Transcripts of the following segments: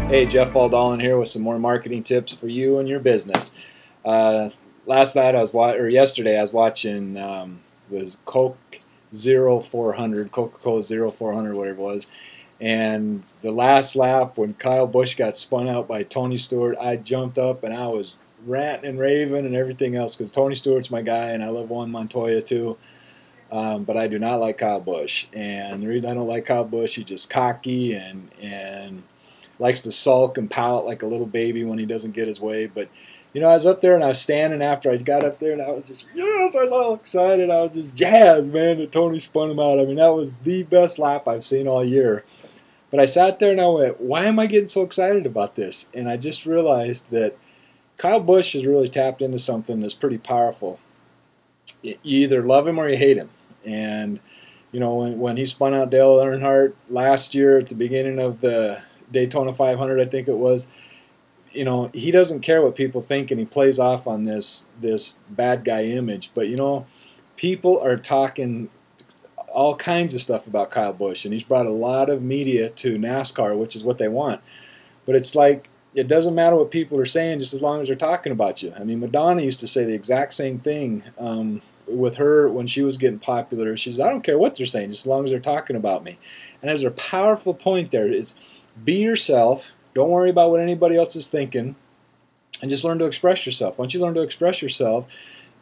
Hey, Jeff Aldallen here with some more marketing tips for you and your business. Last night yesterday I was watching was Coke 0400, Coca-Cola 0400, whatever it was, and the last lap when Kyle Busch got spun out by Tony Stewart, I jumped up and I was ranting and raving and everything else because Tony Stewart's my guy and I love Juan Montoya too. But I do not like Kyle Busch, and the reason I don't like Kyle Busch, he's just cocky and likes to sulk and pout like a little baby when he doesn't get his way. But you know, I was up there and I was standing after I got up there and I was just, yes, I was all excited. I was just jazzed, man, that Tony spun him out. I mean, that was the best lap I've seen all year. But I sat there and I went, why am I getting so excited about this? And I just realized that Kyle Busch has really tapped into something that's pretty powerful. You either love him or you hate him. And you know, when he spun out Dale Earnhart last year at the beginning of the Daytona 500, I think it was, you know, he doesn't care what people think, and he plays off on this bad guy image. But you know, people are talking all kinds of stuff about Kyle Busch, and he's brought a lot of media to NASCAR, which is what they want. But it's like, it doesn't matter what people are saying, just as long as they're talking about you. I mean, Madonna used to say the exact same thing with her when she was getting popular. She says, I don't care what they're saying, just as long as they're talking about me. And there's a powerful point there. Is be yourself. Don't worry about what anybody else is thinking, and just learn to express yourself. Once you learn to express yourself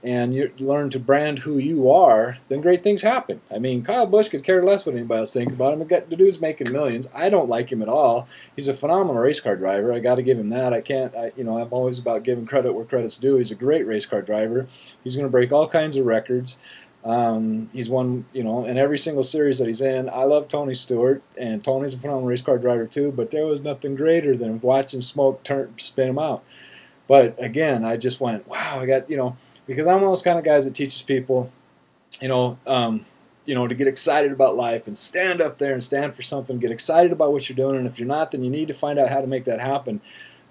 and you learn to brand who you are, then great things happen. I mean, Kyle Busch could care less what anybody else thinks about him. The dude's making millions. I don't like him at all. He's a phenomenal race car driver. I got to give him that. I'm always about giving credit where credit's due. He's a great race car driver. He's going to break all kinds of records. He's won, you know, in every single series that he's in. I love Tony Stewart, and Tony's a phenomenal race car driver too, but there was nothing greater than watching smoke spin him out. But again, I just went, wow, I got, you know, because I'm one of those kind of guys that teaches people, you know, to get excited about life and stand up there and stand for something, get excited about what you're doing, and if you're not, then you need to find out how to make that happen.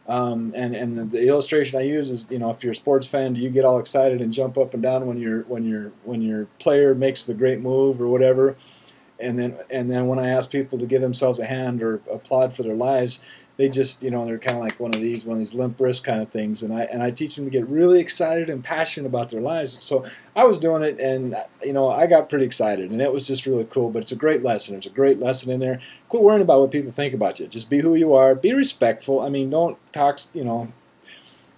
And the illustration I use is, you know, if you're a sports fan, do you get all excited and jump up and down when your player makes the great move or whatever? And then when I ask people to give themselves a hand or applaud for their lives, they just, you know, they're kind of like one of these limp wrist kind of things. And I teach them to get really excited and passionate about their lives. So I was doing it, and you know, I got pretty excited, and it was just really cool. But it's a great lesson. There's a great lesson in there. Quit worrying about what people think about you. Just be who you are. Be respectful. I mean, don't talk, you know,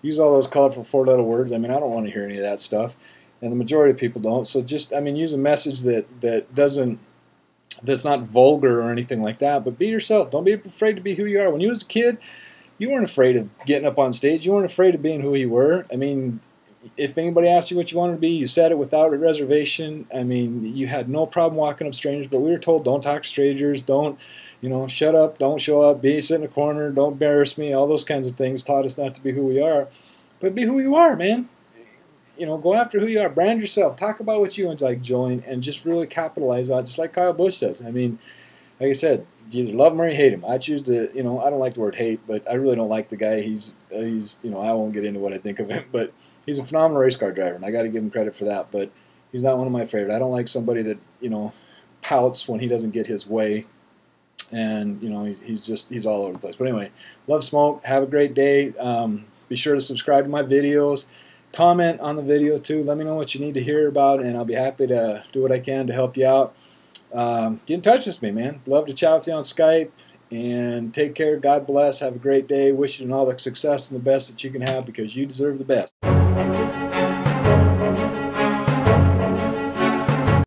use all those colorful four-letter words. I mean, I don't want to hear any of that stuff, and the majority of people don't. So just, I mean, use a message that's not vulgar or anything like that, but be yourself. Don't be afraid to be who you are. When you was a kid, you weren't afraid of getting up on stage. You weren't afraid of being who you were. I mean, if anybody asked you what you wanted to be, you said it without a reservation. I mean, you had no problem walking up strangers, but we were told, don't talk to strangers, don't, you know, shut up, don't show up, sit in a corner, don't embarrass me. All those kinds of things taught us not to be who we are, but be who you are, man. You know, go after who you are, brand yourself, talk about what you enjoy, and just really capitalize on it, just like Kyle Busch does. I mean, like I said, you either love him or you hate him. I choose to, you know, I don't like the word hate, but I really don't like the guy. He's you know, I won't get into what I think of him, but he's a phenomenal race car driver, and I got to give him credit for that. But he's not one of my favorite. I don't like somebody that, you know, pouts when he doesn't get his way, and you know, he's all over the place. But anyway, love smoke. Have a great day. Be sure to subscribe to my videos. Comment on the video too. Let me know what you need to hear about, and I'll be happy to do what I can to help you out. Get in touch with me, man. Love to chat with you on Skype. And take care. God bless. Have a great day. Wish you all the success and the best that you can have, because you deserve the best.